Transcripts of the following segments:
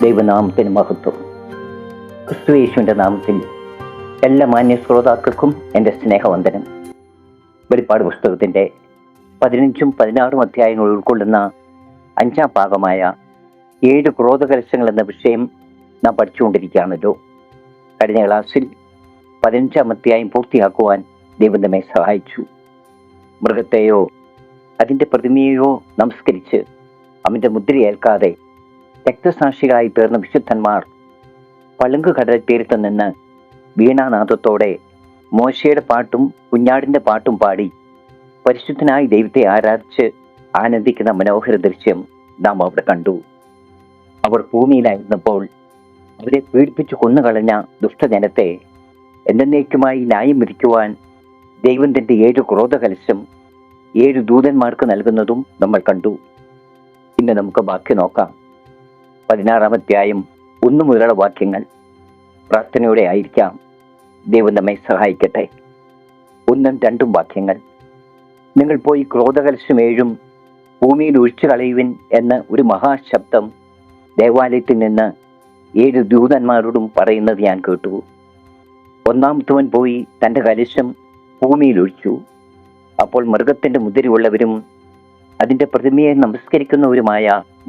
ദൈവനാമത്തിന് മഹത്വം. ക്രിസ്തുയേശുവിൻ്റെ നാമത്തിൽ എല്ലാ മാന്യ ശ്രോതാക്കൾക്കും എൻ്റെ സ്നേഹവന്ദനം. വെളിപ്പാട് പുസ്തകത്തിൻ്റെ 15ഉം 16ഉം അധ്യായങ്ങൾ ഉൾക്കൊള്ളുന്ന 5ാം ഭാഗമായ 7 ക്രോധകലശങ്ങൾ എന്ന വിഷയം നാം പഠിച്ചുകൊണ്ടിരിക്കുകയാണല്ലോ. കഴിഞ്ഞ ക്ലാസ്സിൽ 15ാം അധ്യായം പൂർത്തിയാക്കുവാൻ ദൈവം നമ്മെ സഹായിച്ചു. മൃഗത്തെയോ അതിൻ്റെ പ്രതിമയെയോ നമസ്കരിച്ച് അവൻ്റെ മുദ്രയേൽക്കാതെ രക്തസാക്ഷികളായി തീർന്ന വിശുദ്ധന്മാർ പളുങ്ക് കടൽ തീരത്ത് നിന്ന് വീണാനാദത്തോടെ മോശയുടെ പാട്ടും കുഞ്ഞാടിൻ്റെ പാട്ടും പാടി പരിശുദ്ധനായി ദൈവത്തെ ആരാധിച്ച് ആനന്ദിക്കുന്ന മനോഹര ദൃശ്യം നാം അവിടെ കണ്ടു. അവർ ഭൂമിയിലായിരുന്നപ്പോൾ അവരെ പീഡിപ്പിച്ചു കൊന്നുകളഞ്ഞ ദുഷ്ടജനത്തെ എന്നേക്കുമായി ന്യായം വിധിക്കുവാൻ ദൈവം തൻ്റെ 7 ക്രോധകലശം 7 ദൂതന്മാർക്ക് നൽകുന്നതും നമ്മൾ കണ്ടു. ഇന്ന് നമുക്ക് ബാക്കി നോക്കാം. 16ാം അധ്യായം 1 മുതലുള്ള വാക്യങ്ങൾ പ്രാർത്ഥനയോടെ ആയിരിക്കാം. ദൈവം നമ്മെ സഹായിക്കട്ടെ. 1ഉം 2ഉം വാക്യങ്ങൾ: നിങ്ങൾ പോയി ക്രോധകലശം 7 ഭൂമിയിൽ ഒഴിച്ചു കളയുവിൻ എന്ന് ഒരു മഹാശബ്ദം ദേവാലയത്തിൽ നിന്ന് 7 ദൂതന്മാരോടും പറയുന്നത് ഞാൻ കേട്ടു. 1ാമത്തവൻ പോയി തൻ്റെ കലശം ഭൂമിയിൽ ഒഴിച്ചു. അപ്പോൾ മൃഗത്തിൻ്റെ മുദ്രയുള്ളവരും അതിൻ്റെ പ്രതിമയെ നമസ്കരിക്കുന്നവരുമായ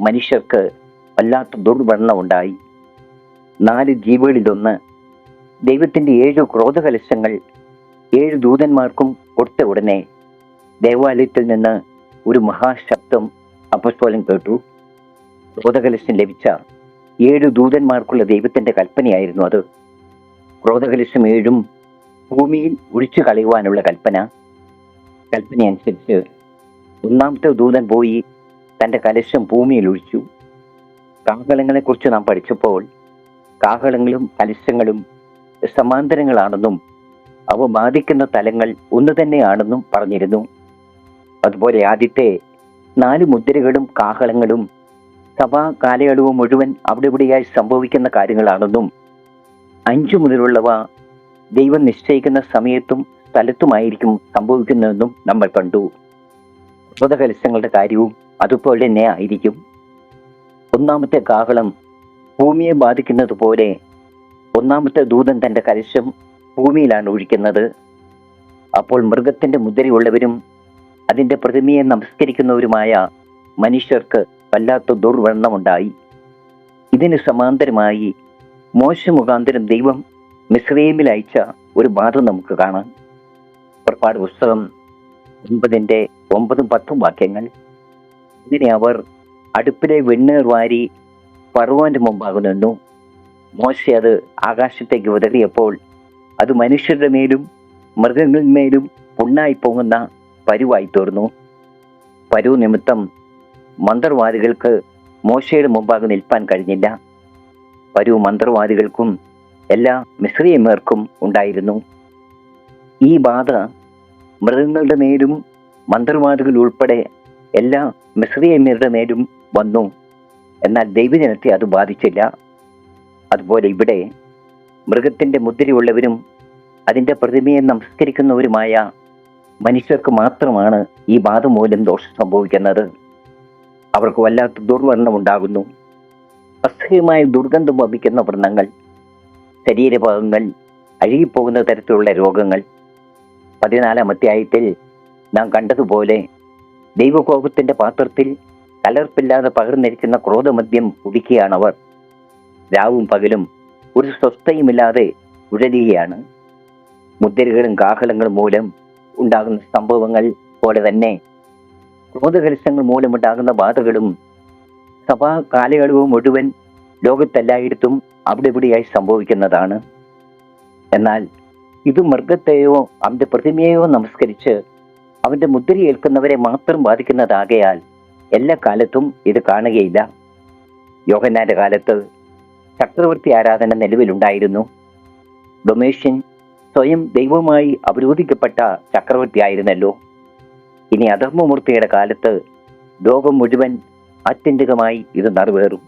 മനുഷ്യർക്ക് വല്ലാത്ത ദുർവർണ്ണം ഉണ്ടായി. 4 ജീവികളിലൊന്ന് ദൈവത്തിൻ്റെ 7 ക്രോധകലശങ്ങൾ 7 ദൂതന്മാർക്കും കൊടുത്ത ഉടനെ ദേവാലയത്തിൽ നിന്ന് ഒരു മഹാശബ്ദം അപ്പോസ്തലൻ കേട്ടു. ക്രോധകലശം ലഭിച്ച 7 ദൂതന്മാർക്കുള്ള ദൈവത്തിൻ്റെ കൽപ്പനയായിരുന്നു അത്. ക്രോധകലശം 7 ഭൂമിയിൽ ഒഴിച്ചു കളയുവാനുള്ള കൽപ്പനയനുസരിച്ച് 1ാമത്തെ ദൂതൻ പോയി തൻ്റെ കലശം ഭൂമിയിൽ ഒഴിച്ചു. കാഹളങ്ങളെക്കുറിച്ച് നാം പഠിച്ചപ്പോൾ കാഹളങ്ങളും കലശങ്ങളും സമാന്തരങ്ങളാണെന്നും അവ ബാധിക്കുന്ന തലങ്ങൾ ഒന്ന് തന്നെയാണെന്നും പറഞ്ഞിരുന്നു. അതുപോലെ ആദ്യത്തെ 4 മുദ്രകളും കാഹളങ്ങളും സഭാ കാലയളവ് മുഴുവൻ അവിടെ ഇവിടെയായി സംഭവിക്കുന്ന കാര്യങ്ങളാണെന്നും 5 മുതലുള്ളവ ദൈവം നിശ്ചയിക്കുന്ന സമയത്തും സ്ഥലത്തുമായിരിക്കും സംഭവിക്കുന്നതെന്നും നമ്മൾ കണ്ടു. ക്രോധകലശങ്ങളുടെ കാര്യവും അതുപോലെ തന്നെ ആയിരിക്കും. 1ാമത്തെ കാഹളം ഭൂമിയെ ബാധിക്കുന്നത് പോലെ 1ാമത്തെ ദൂതൻ തൻ്റെ കലശം ഭൂമിയിലാണ് ഒഴിക്കുന്നത്. അപ്പോൾ മൃഗത്തിൻ്റെ മുദ്രയുള്ളവരും അതിൻ്റെ പ്രതിമയെ നമസ്കരിക്കുന്നവരുമായ മനുഷ്യർക്ക് വല്ലാത്ത ദുർവർണ്ണമുണ്ടായി. ഇതിന് സമാന്തരമായി മോശ മുഖാന്തരം ദൈവം മിസ്രയീമിൽ അയച്ച ഒരു ബാധ നമുക്ക് കാണാം. പുറപ്പാട് പുസ്തകം 9ന്റെ 9ഉം 10ഉം വാക്യങ്ങൾ: ഇങ്ങനെ അവർ അടുപ്പിലെ വെണ്ണീർ വാരി ഫറവോന്റെ മുമ്പാകെ നിന്നു. മോശ അത് ആകാശത്തേക്ക് വിതറിയപ്പോൾ അത് മനുഷ്യരുടെ മേലും മൃഗങ്ങളിന്മേലും പുണ്ണായി പോകുന്ന പരുവായി തീർന്നു. പരു നിമിത്തം മന്ത്രവാദികൾക്ക് മോശയുടെ മുമ്പാകെ നിൽപ്പാൻ കഴിഞ്ഞില്ല. പരു മന്ത്രവാദികൾക്കും എല്ലാ മിസ്രയീമ്യർക്കും ഉണ്ടായിരുന്നു. ഈ ബാധ മൃഗങ്ങളുടെ മേലും മന്ത്രവാദികൾ ഉൾപ്പെടെ എല്ലാ മിസ്രയീമ്യരുടെ മേലും വന്നു. എന്നാൽ ദൈവജനത്തെ അത് ബാധിച്ചില്ല. അതുപോലെ ഇവിടെ മൃഗത്തിൻ്റെ മുദ്രയുള്ളവരും അതിൻ്റെ പ്രതിമയെ നമസ്കരിക്കുന്നവരുമായ മനുഷ്യർക്ക് മാത്രമാണ് ഈ ബാധ മൂലം ദോഷം സംഭവിക്കുന്നത്. അവർക്ക് വല്ലാത്ത ദുർവർണ്ണം ഉണ്ടാകുന്നു. അസഹ്യമായ ദുർഗന്ധം വമിക്കുന്ന വ്രണങ്ങൾ, ശരീരഭാഗങ്ങൾ അഴുകിപ്പോകുന്ന തരത്തിലുള്ള രോഗങ്ങൾ. 14ാം അധ്യായത്തിൽ നാം കണ്ടതുപോലെ ദൈവകോപത്തിൻ്റെ പാത്രത്തിൽ കലർപ്പില്ലാതെ പകർന്നിരിക്കുന്ന ക്രോധമദ്യം കുടിക്കുകയാണവർ. രാവും പകലും ഒരു സ്വസ്ഥയുമില്ലാതെ ഉഴലുകയാണ്. മുദ്രകളും കാഹളങ്ങളും മൂലം ഉണ്ടാകുന്ന സംഭവങ്ങൾ പോലെ തന്നെ ക്രോധകലശങ്ങൾ മൂലമുണ്ടാകുന്ന ബാധകളും സഭാ കാലയളവ് മുഴുവൻ ലോകത്തെല്ലായിടത്തും അവിടെ ഇവിടെയായി സംഭവിക്കുന്നതാണ്. എന്നാൽ ഇത് മൃഗത്തെയോ അവൻ്റെ പ്രതിമയെയോ നമസ്കരിച്ച് അവൻ്റെ മുദ്രയേൽക്കുന്നവരെ മാത്രം ബാധിക്കുന്നതാകയാൽ എല്ലാ കാലത്തും ഇത് കാണുകയില്ല. യോഹന്നാന്റെ കാലത്ത് ചക്രവർത്തി ആരാധന നിലവിലുണ്ടായിരുന്നു. ഡൊമേഷ്യൻ സ്വയം ദൈവവുമായി അവരോധിക്കപ്പെട്ട ചക്രവർത്തിയായിരുന്നല്ലോ. ഇനി അധർമ്മമൂർത്തിയുടെ കാലത്ത് ലോകം മുഴുവൻ ആത്യന്തികമായി ഇത് നിറവേറും.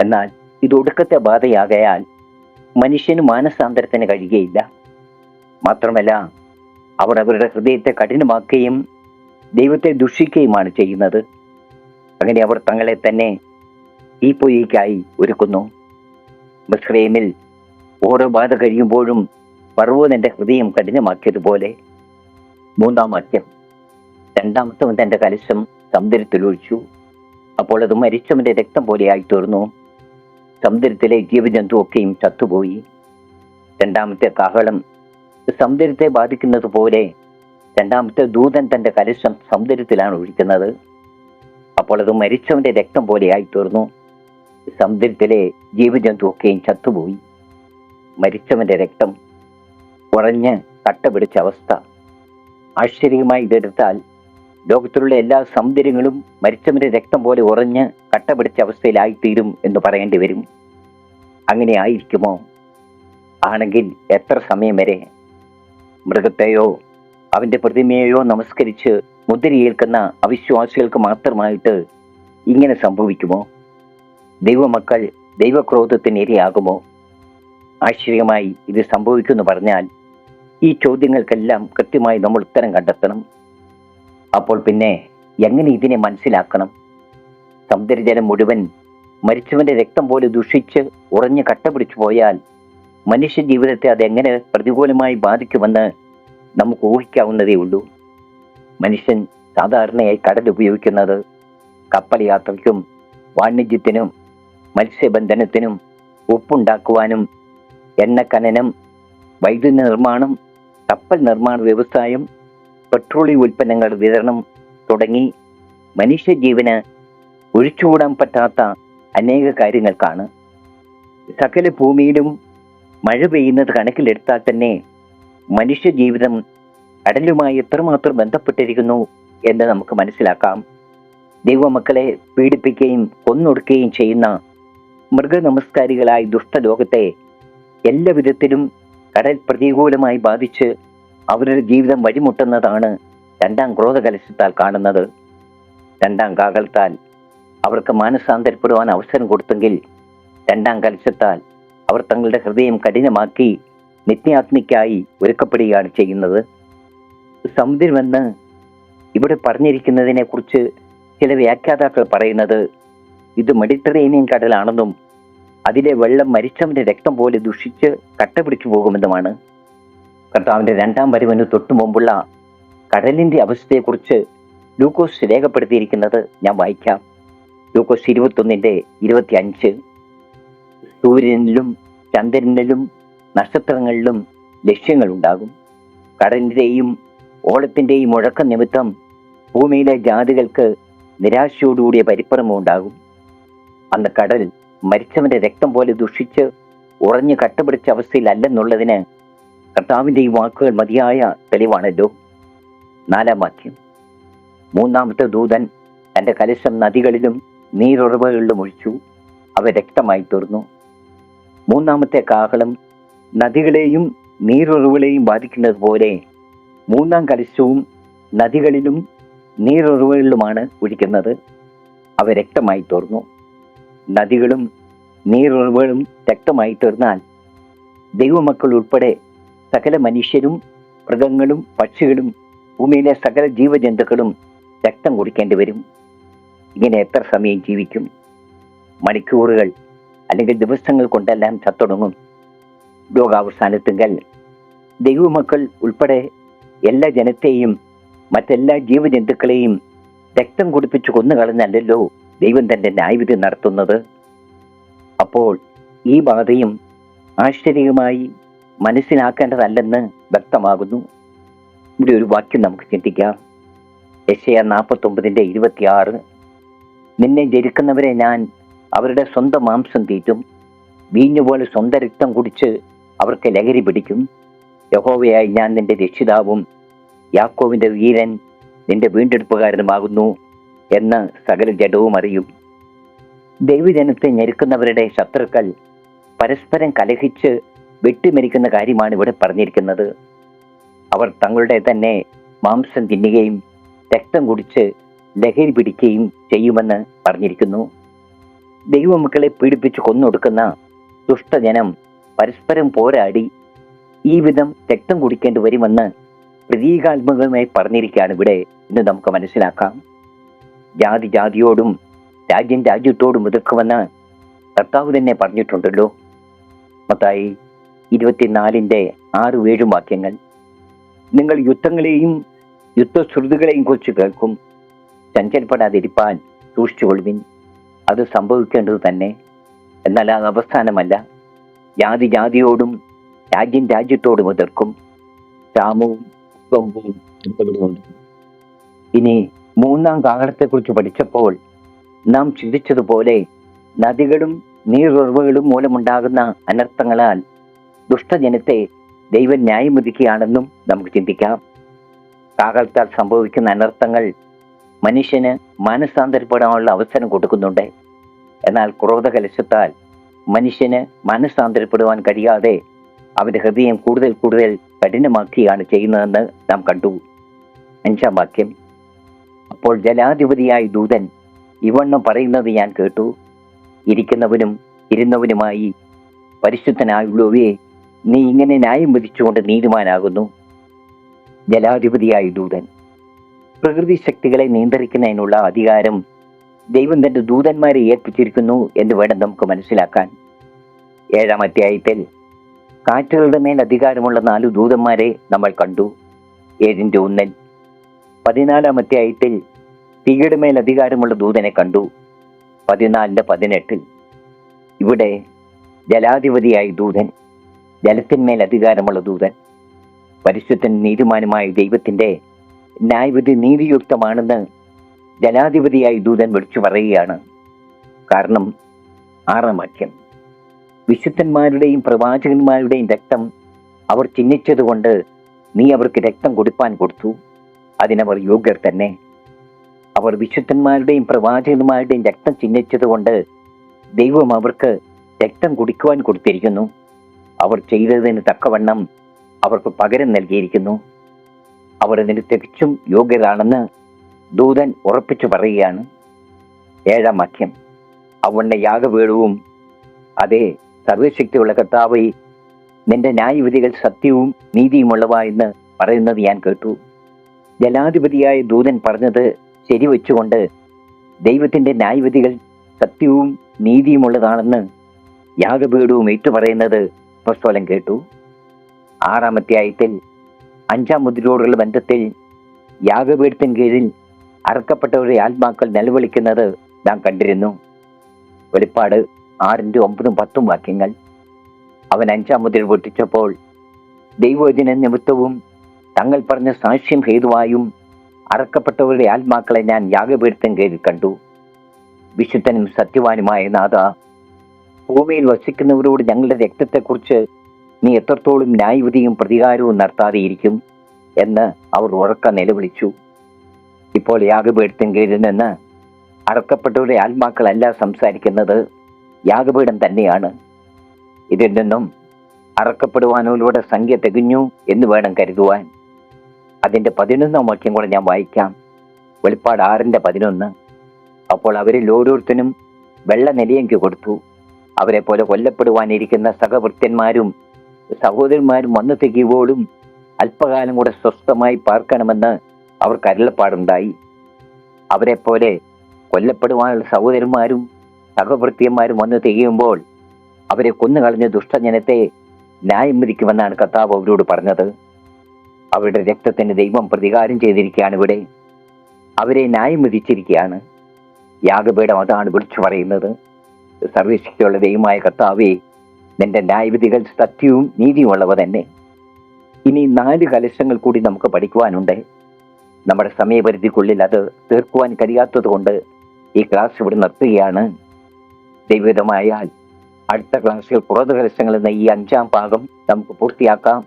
എന്നാൽ ഇത് ഒടുക്കത്തെ ബാധയാകയാൽ മനുഷ്യന് മാനസാന്തരത്തിന് കഴിയുകയില്ല. മാത്രമല്ല അവർ അവരുടെ ഹൃദയത്തെ കഠിനമാക്കുകയും ദൈവത്തെ ദുഷിക്കുകയുമാണ് ചെയ്യുന്നത്. അങ്ങനെ അവർ തങ്ങളെ തന്നെ തീപ്പൊയ്ക്കായി ഒരുക്കുന്നു. മിസ്രയീമിൽ ഓരോ ബാധ കഴിയുമ്പോഴും ഫറവോൻ എൻ്റെ ഹൃദയം കഠിനമാക്കിയതുപോലെ. 3-ാം വാക്യം, രണ്ടാമത്തവൻ തൻ്റെ കലശം സമുദ്രത്തിലൊഴിച്ചു, അപ്പോൾ അത് മരിച്ചവൻ്റെ രക്തം പോലെയായി തീർന്നു. സമുദ്രത്തിലെ ജീവജന്തുവൊക്കെയും ചത്തുപോയി. രണ്ടാമത്തെ കാഹളം സമുദ്രത്തെ ബാധിക്കുന്നത് പോലെ രണ്ടാമത്തെ ദൂതൻ തൻ്റെ കലശം സമുദ്രത്തിലാണ് ഒഴിക്കുന്നത്. അപ്പോൾ അത് മരിച്ചവൻ്റെ രക്തം പോലെയായി തീർന്നു. സമുദ്രത്തിലെ ജീവജന്തുവൊക്കെയും ചത്തുപോയി. മരിച്ചവൻ്റെ രക്തം ഉറഞ്ഞ് കട്ട പിടിച്ച അവസ്ഥ. ആശ്ചര്യമായി ഇതെടുത്താൽ ലോകത്തിലുള്ള എല്ലാ സമുദ്രങ്ങളും മരിച്ചവൻ്റെ രക്തം പോലെ ഉറഞ്ഞ് കട്ട പിടിച്ച അവസ്ഥയിലായിത്തീരും എന്ന് പറയേണ്ടി വരും. അങ്ങനെ ആയിരിക്കുമോ? ആണെങ്കിൽ എത്ര സമയം വരെ? മൃഗത്തെയോ അവൻ്റെ പ്രതിമയെയോ നമസ്കരിച്ച് മുദ്രയേൽക്കുന്ന അവിശ്വാസികൾക്ക് മാത്രമായിട്ട് ഇങ്ങനെ സംഭവിക്കുമോ? ദൈവമക്കൾ ദൈവക്രോധത്തിന് ഇരയാകുമോ? ആശ്ചര്യമായി ഇത് സംഭവിക്കുമെന്ന് പറഞ്ഞാൽ ഈ ചോദ്യങ്ങൾക്കെല്ലാം കൃത്യമായി നമ്മൾ ഉത്തരം കണ്ടെത്തണം. അപ്പോൾ പിന്നെ എങ്ങനെ ഇതിനെ മനസ്സിലാക്കണം? സമുദ്രജലം മുഴുവൻ മരിച്ചവന്റെ രക്തം പോലെ ദുഷിച്ച് ഉറഞ്ഞ് കട്ട പിടിച്ചു പോയാൽ മനുഷ്യ ജീവിതത്തെ അതെങ്ങനെ പ്രതികൂലമായി ബാധിക്കുമെന്ന് നമുക്ക് ഊഹിക്കാവുന്നതേ ഉള്ളൂ. മനുഷ്യൻ സാധാരണയായി കടൽ ഉപയോഗിക്കുന്നത് കപ്പൽ യാത്രയ്ക്കും വാണിജ്യത്തിനും മത്സ്യബന്ധനത്തിനും ഉപ്പുണ്ടാക്കുവാനും എണ്ണ വൈദ്യുതി നിർമ്മാണം, കപ്പൽ നിർമ്മാണ വ്യവസായം, പെട്രോളിയം ഉൽപ്പന്നങ്ങളുടെ വിതരണം തുടങ്ങി മനുഷ്യജീവന് ഒഴിച്ചുകൂടാൻ പറ്റാത്ത അനേക കാര്യങ്ങൾക്കാണ്. സകല ഭൂമിയിലും മഴ പെയ്യുന്നത് കണക്കിലെടുത്താൽ തന്നെ മനുഷ്യജീവിതം കടലുമായി എത്രമാത്രം ബന്ധപ്പെട്ടിരിക്കുന്നു എന്ന് നമുക്ക് മനസ്സിലാക്കാം. ദൈവമക്കളെ പീഡിപ്പിക്കുകയും കൊന്നൊടുക്കുകയും ചെയ്യുന്ന മൃഗനമസ്കാരികളായ ദുഷ്ടലോകത്തെ എല്ലാ വിധത്തിലും കടൽ പ്രതികൂലമായി ബാധിച്ച് അവരുടെ ജീവിതം വഴിമുട്ടുന്നതാണ് 2-ാം ക്രോധകലശത്താൽ കാണുന്നത്. 2-ാം കാഹളത്താൽ അവർക്ക് മാനസാന്തരപ്പെടുവാൻ അവസരം കൊടുത്തെങ്കിൽ 2-ാം കലശത്താൽ അവർ തങ്ങളുടെ ഹൃദയം കഠിനമാക്കി നിത്യാഗ്നിക്കായി ഒരുക്കപ്പെടുകയാണ് ചെയ്യുന്നത്. സമുദ്രമെന്ന് ഇവിടെ പറഞ്ഞിരിക്കുന്നതിനെ കുറിച്ച് ചില വ്യാഖ്യാതാക്കൾ പറയുന്നത് ഇത് മെഡിറ്ററേനിയൻ കടലാണെന്നും അതിലെ വെള്ളം മരിച്ചവന്റെ രക്തം പോലെ ദുഷിച്ച് കട്ട പിടിച്ചു പോകുമെന്നുമാണ്. കർത്താവിന്റെ 2-ാം വരവിന് തൊട്ടു മുമ്പുള്ള കടലിന്റെ അവസ്ഥയെക്കുറിച്ച് ലൂക്കോസ് രേഖപ്പെടുത്തിയിരിക്കുന്നത് ഞാൻ വായിക്കാം. ലൂക്കോസ് 21:25. സൂര്യനിലും ചന്ദ്രനിലും നക്ഷത്രങ്ങളിലും ലക്ഷ്യങ്ങളുണ്ടാകും. കടലിന്റെയും ഓളത്തിന്റെയും മുഴക്കം നിമിത്തം ഭൂമിയിലെ ജാതികൾക്ക് നിരാശയോടുകൂടിയ പരിഭ്രമം ഉണ്ടാകും. അന്ന് കടൽ മരിച്ചവന്റെ രക്തം പോലെ ദുഷിച്ച് ഉറഞ്ഞു കട്ടപിടിച്ച അവസ്ഥയിലല്ലെന്നുള്ളതിന് കർത്താവിന്റെ ഈ വാക്കുകൾ മതിയായ തെളിവാണല്ലോ. 4-ാം വാക്യം, 3-ാമത്തെ ദൂതൻ തന്റെ കലശം നദികളിലും നീരുറവകളിലും ഒഴിച്ചു, അവ രക്തമായി തീർന്നു. 3-ാമത്തെ കാഹളം നദികളെയും നീരുറവുകളെയും ബാധിക്കുന്നത് പോലെ 3-ാം കലശവും നദികളിലും നീരുറവുകളിലുമാണ് ഒഴിക്കുന്നത്. അവ രക്തമായി തീർന്നു. നദികളും നീരുറവുകളും രക്തമായി തീർന്നാൽ ദൈവമക്കൾ ഉൾപ്പെടെ സകല മനുഷ്യരും മൃഗങ്ങളും പക്ഷികളും ഭൂമിയിലെ സകല ജീവജന്തുക്കളും രക്തം കുടിക്കേണ്ടി വരും. ഇങ്ങനെ എത്ര സമയം ജീവിക്കും? മണിക്കൂറുകൾ അല്ലെങ്കിൽ ദിവസങ്ങൾ കൊണ്ടെല്ലാം ചത്തൊടുങ്ങും. ലോകാവസാനത്തിങ്കൽ ദൈവമക്കൾ ഉൾപ്പെടെ എല്ലാ ജനത്തെയും മറ്റെല്ലാ ജീവജന്തുക്കളെയും രക്തം കുടിപ്പിച്ച് കൊന്നുകളഞ്ഞല്ലോ ദൈവം തന്റെ ന്യായവിധി നടത്തുന്നത്. അപ്പോൾ ഈ ബാധയും ആശ്ചര്യമായി മനസ്സിലാക്കേണ്ടതല്ലെന്ന് വ്യക്തമാകുന്നു. ഇവിടെ ഒരു വാക്യം നമുക്ക് ചിന്തിക്കാം. യെശയ്യാ 49:26. നിന്നെ ജനിക്കുന്നവരെ ഞാൻ അവരുടെ സ്വന്തം മാംസം തീറ്റും, വീഞ്ഞുപോലെ സ്വന്തം രക്തം കുടിച്ച് അവർക്ക് ലഹരി പിടിക്കും. യഹോവയായി ഞാൻ നിന്റെ രക്ഷിതാവും യാക്കോവിന്റെ വീരൻ നിന്റെ വീണ്ടെടുപ്പുകാരനുമാകുന്നു എന്ന് സകല ജഡവും അറിയും. ദൈവജനത്തെ ഞെരുക്കുന്നവരുടെ ശത്രുക്കൾ പരസ്പരം കലഹിച്ച് വെട്ടിമരിക്കുന്ന കാര്യമാണ് ഇവിടെ പറഞ്ഞിരിക്കുന്നത്. അവർ തങ്ങളുടെ തന്നെ മാംസം തിന്നുകയും രക്തം കുടിച്ച് ലഹരി പിടിക്കുകയും ചെയ്യുമെന്ന് പറഞ്ഞിരിക്കുന്നു. ദൈവമക്കളെ പീഡിപ്പിച്ച് കൊന്നൊടുക്കുന്ന ദുഷ്ടജനം പരസ്പരം പോരാടി ഈ വിധം രക്തം കുടിക്കേണ്ടി വരുമെന്ന് പ്രതീകാത്മകമായി പറഞ്ഞിരിക്കുകയാണ് ഇവിടെ എന്ന് നമുക്ക് മനസ്സിലാക്കാം. ജാതി ജാതിയോടും രാജ്യം രാജ്യത്തോടും എതിർക്കുമെന്ന് കർത്താവ് തന്നെ പറഞ്ഞിട്ടുണ്ടല്ലോ. മത്തായി 24:6-7 വാക്യങ്ങൾ. നിങ്ങൾ യുദ്ധങ്ങളെയും യുദ്ധശ്രുതികളെയും കുറിച്ച് കേൾക്കും. ചഞ്ചലപ്പെടാതിരിപ്പാൻ സൂക്ഷിച്ചുകൊള്ളുവിൻ. അത് സംഭവിക്കേണ്ടത് തന്നെ. എന്നാൽ അത് അവസാനമല്ല. ജാതി ജാതിയോടും രാജ്യം രാജ്യത്തോടും എതിർക്കും. ക്ഷാമവും ഭൂകമ്പവും ഉണ്ട്. ഇനി 3-ാം കാഹളത്തെക്കുറിച്ച് പഠിച്ചപ്പോൾ നാം ചിന്തിച്ചതുപോലെ നദികളും നീരുറവുകളും മൂലമുണ്ടാകുന്ന അനർത്ഥങ്ങളാൽ ദുഷ്ടജനത്തെ ദൈവം ന്യായം വിധിക്കുകയാണെന്നും നമുക്ക് ചിന്തിക്കാം. കാഹളത്താൽ സംഭവിക്കുന്ന അനർത്ഥങ്ങൾ മനുഷ്യന് മാനസാന്തരപ്പെടാനുള്ള അവസരം കൊടുക്കുന്നുണ്ട്. എന്നാൽ ക്രോധകലശത്താൽ മനുഷ്യന് മാനസാന്തരപ്പെടുവാൻ കഴിയാതെ അവന്റെ ഹൃദയം കൂടുതൽ കൂടുതൽ കഠിനമാക്കുകയാണ് ചെയ്യുന്നതെന്ന് നാം കണ്ടു. 5-ാം വാക്യം. അപ്പോൾ ജലാധിപതിയായ ദൂതൻ ഇവണ്ണം പറയുന്നത് ഞാൻ കേട്ടു. ഇരിക്കുന്നവനും ഇരുന്നവനുമായി പരിശുദ്ധനായുള്ളവയെ, നീ ഇങ്ങനെ ന്യായം വിധിച്ചുകൊണ്ട് നീതിമാനാകുന്നു. ജലാധിപതിയായ ദൂതൻ. പ്രകൃതി ശക്തികളെ നിയന്ത്രിക്കുന്നതിനുള്ള അധികാരം ദൈവം തന്റെ ദൂതന്മാരെ ഏൽപ്പിച്ചിരിക്കുന്നു എന്ന് വേണം നമുക്ക് മനസ്സിലാക്കാൻ. 7-ാം അധ്യായത്തിൽ കാറ്റുകളുടെ മേൽ അധികാരമുള്ള 4 ദൂതന്മാരെ നമ്മൾ കണ്ടു. 7:1. 14-ാം അധ്യായത്തിൽ തീയുടെ മേൽ അധികാരമുള്ള ദൂതനെ കണ്ടു. 14:18. ഇവിടെ ജലാധിപതിയായ ദൂതൻ, ജലത്തിന്മേൽ അധികാരമുള്ള ദൂതൻ. പരിശുദ്ധൻ നീതിമാനുമായ ദൈവത്തിന്റെ ന്യായവിധി നീതിയുക്തമാണെന്ന് ജലാധിപതിയായ ദൂതൻ വിളിച്ചു പറയുകയാണ്. കാരണം 6-ാം വാക്യം. വിശുദ്ധന്മാരുടെയും പ്രവാചകന്മാരുടെയും രക്തം അവർ ചിഹ്നിച്ചതുകൊണ്ട് നീ അവർക്ക് രക്തം കുടിപ്പാൻ കൊടുത്തു. അതിനവർ യോഗ്യർ തന്നെ. അവർ വിശുദ്ധന്മാരുടെയും പ്രവാചകന്മാരുടെയും രക്തം ചിഹ്നിച്ചതുകൊണ്ട് ദൈവം അവർക്ക് രക്തം കുടിക്കുവാൻ കൊടുത്തിരിക്കുന്നു. അവർ ചെയ്തതിന് തക്കവണ്ണം അവർക്ക് പകരം നൽകിയിരിക്കുന്നു. അവർ അതിന് തികച്ചും യോഗ്യരാണെന്ന് ദൂതൻ ഉറപ്പിച്ചു പറയുകയാണ്. 7-ാം വാക്യം. അവന്റെ യാഗപീഠവും, അതേ സർവശക്തിയുള്ള കർത്താവേ, നിന്റെ ന്യായവിധികൾ സത്യവും നീതിയുമുള്ളവ എന്ന് പറയുന്നത് ഞാൻ കേട്ടു. ജലാധിപതിയായ ദൂതൻ പറഞ്ഞത് ശരിവെച്ചുകൊണ്ട് ദൈവത്തിന്റെ ന്യായവിധികൾ സത്യവും നീതിയുമുള്ളതാണെന്ന് യാഗപീഠവും ഏറ്റുപറയുന്നത് അപ്പോസ്തലൻ കേട്ടു. 6-ാം അധ്യായത്തിൽ 5-ാം മുദ്രയോടുള്ള ബന്ധത്തിൽ യാഗപീഠത്തിന് കീഴിൽ അറക്കപ്പെട്ടവരുടെ ആത്മാക്കൾ നിലവിളിക്കുന്നത് നാം കണ്ടിരുന്നു. വെളിപ്പാട് 6:9-10 വാക്യങ്ങൾ. അവൻ 5-ാം മുദ്ര പൊട്ടിച്ചപ്പോൾ ദൈവവചന നിമിത്തവും തങ്ങൾ പറഞ്ഞ സാക്ഷ്യം ഹേതുവായും അറക്കപ്പെട്ടവരുടെ ആത്മാക്കളെ ഞാൻ യാഗപീഠത്തിന് കീഴിൽ കണ്ടു. വിശുദ്ധനും സത്യവാനുമായ നാഥ, ഭൂമിയിൽ വസിക്കുന്നവരോട് ഞങ്ങളുടെ രക്തത്തെക്കുറിച്ച് നീ എത്രത്തോളം ന്യായവിധിയും പ്രതികാരവും നടത്താതെയിരിക്കും എന്ന് അവർ ഉറക്ക നിലവിളിച്ചു. ഇപ്പോൾ യാഗപീഠത്തിന് കീഴിൽ നിന്ന് അറക്കപ്പെട്ടവരുടെ ആത്മാക്കളല്ല സംസാരിക്കുന്നത്, യാഗപീഠം തന്നെയാണ്. ഇതിൽ നിന്നും അറക്കപ്പെടുവാനവരുടെ സംഖ്യ തികഞ്ഞു എന്ന് വേണം കരുതുവാൻ. അതിൻ്റെ 11-ാം വാക്യം കൂടെ ഞാൻ വായിക്കാം. വെളിപ്പാട് 6:11. അപ്പോൾ അവരിൽ ഓരോരുത്തരും വെള്ള നിലയങ്കി കൊടുത്തു. അവരെ പോലെ കൊല്ലപ്പെടുവാനിരിക്കുന്ന സഹഭൃത്യന്മാരും സഹോദരന്മാരും വന്നു തികയുമ്പോഴും അല്പകാലം കൂടെ സ്വസ്ഥമായി പാർക്കണമെന്ന് അവർക്ക് അരുളപ്പാടുണ്ടായി. അവരെ പോലെ കൊല്ലപ്പെടുവാനുള്ള സഹോദരന്മാരും സഹഭൃത്യന്മാരും വന്നു തികയുമ്പോൾ അവരെ കൊന്നുകളഞ്ഞ ദുഷ്ടജനത്തെ ന്യായം വിധിക്കുമെന്നാണ് കർത്താവ് അവരോട് പറഞ്ഞത്. അവരുടെ രക്തത്തിന് ദൈവം പ്രതികാരം ചെയ്തിരിക്കുകയാണ്. ഇവിടെ അവരെ ന്യായം വിധിച്ചിരിക്കുകയാണ്. യാഗപീഠം അതാണ് വിളിച്ചു പറയുന്നത്. സർവശക്തിയുള്ള ദൈവമായ കർത്താവേ, നിന്റെ ന്യായവിധികൾ സത്യവും നീതിയുമുള്ളവ തന്നെ. ഇനി 4 കലശങ്ങൾ കൂടി നമുക്ക് പഠിക്കുവാനുണ്ട്. നമ്മുടെ സമയപരിധിക്കുള്ളിൽ അത് തീർക്കുവാൻ കഴിയാത്തത് കൊണ്ട് ഈ ക്ലാസ് ഇവിടെ നിർത്തുകയാണ്. ദൈവഹിതമായാൽ അടുത്ത ക്ലാസ്സിൽ ക്രോധകലശങ്ങൾ എന്ന ഈ 5-ാം ഭാഗം നമുക്ക് പൂർത്തിയാക്കാം.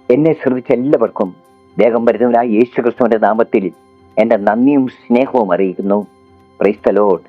എന്നെ ശ്രമിച്ച എല്ലാവർക്കും വേഗം വരുന്നവനായ യേശുക്രിസ്തുവിന്റെ നാമത്തിൽ എൻ്റെ നന്ദിയും സ്നേഹവും അറിയിക്കുന്നു. Praise the Lord.